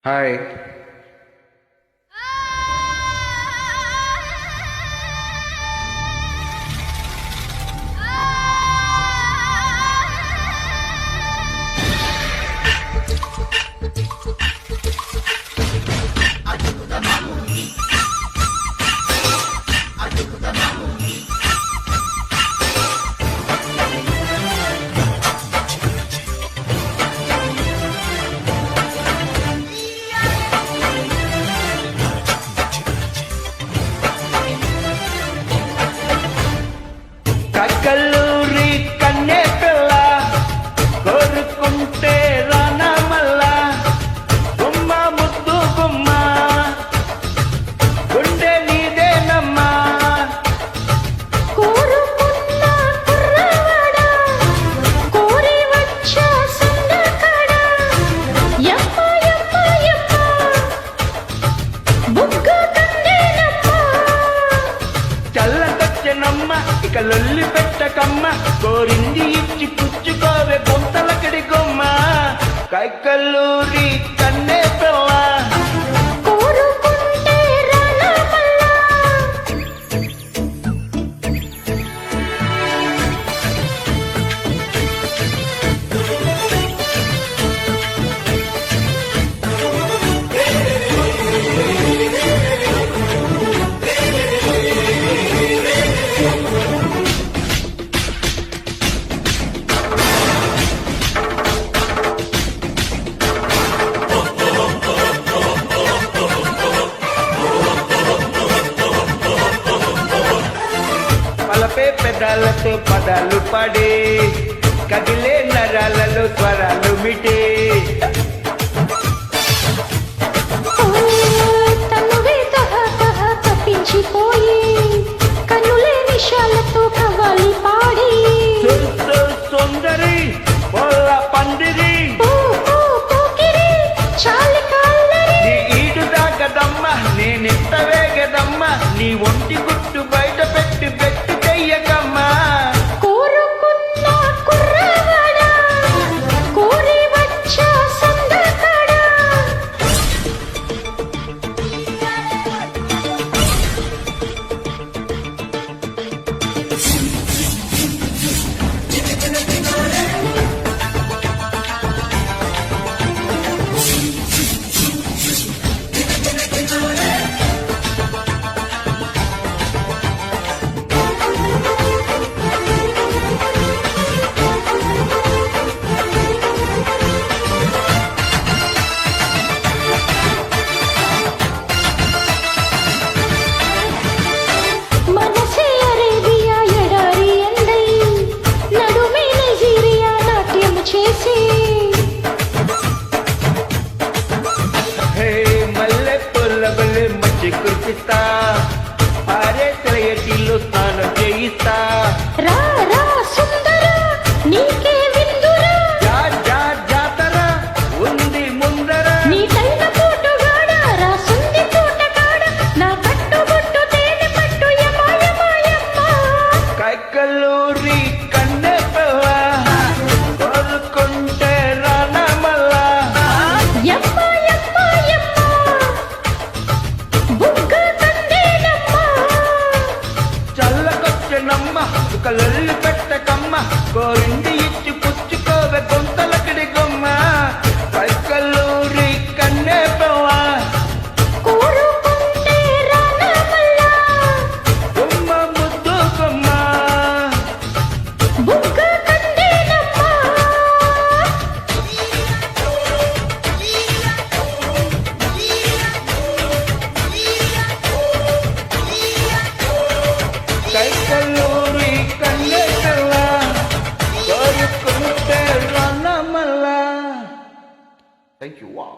Hi. కక్కల్లూరి కన్నే పిల్ల కోరుకుంటే రానా మల్లా గుమ్మ ముద్దు గుమ్మ గుండె నీదేనమ్మా కోరుకున్న కుర్రవాడా కోరి వచ్చా సందకాడా యమ్మ యమ్మ యమ్మ బుగ్గ కందేనమ్మా చల్లకొచ్చెనమ్మ ఇక లొల్లి పెట్టకమ్మ కోరింది ఇచ్చి పుచ్చుకోవే బొంతలకడి గుమ్మ కైకల్లూరి కన్నే పిల్ల కోరుకుంటే రానా మల్లా పలపే పెదాలతో పదాలు పడే కదిలే నరాలలో స్వరాలు మిటే తనువే తహ తప్పించిపోయి కన్నులే నిషాలతో కవాలి పాడి సుందరి పొల్ల పందిరి పోకిరి చాలి కాళ్ళరి నీ ఈడు దాగదమ్మ నేనెంత వేగదమ్మ నీ ఒంటి గుట్టు బయట పెట్టి పెట్టి చెయ్యకమ్మా కోరుకున్న కుర్రవాడా కోరి వచ్చా సందకాడా మనసే అరేబియా ఎడారి ఎండై నడుమే నైజీరియా నాట్యం చేసి హే మల్లె పొల్ల బల్లె మచ్చి కురిపిస్తా పారే తిరగటిలో స్నానం చేయిస్తా రా రా సుందర నీకే విందురా జా జా జాతర ఉంది ముందర నీ కైన పోటుగాడ రాసుంది తోటకాడ నా కట్టుబొట్టు తేనె పట్టు యమ యమ యమ్మ కైకల్లూరి కన్నే పిల్ల కోరుకుంటే రానా మల్లా యమ్మ యమ్మ యమ్మ బుగ్గ కందేనమ్మ చల్లకొచ్చెనమ్మ ఒక లొల్లి పెట్టకమ్మ కోరింది ఇచ్చి పుచ్చుకోవే గొంతలకడి గుమ్మ కైకల్లూరి కన్నే పిల్ల కోరుకుంటే రానా మల్లా గుమ్మ ముద్దు గుమ్మ బుగ్గ కందేనమ్మ కైకల్లూరి కన్నే పిల్ల కోరుకుంటే రానా మల్లా. Thank you. వావ్.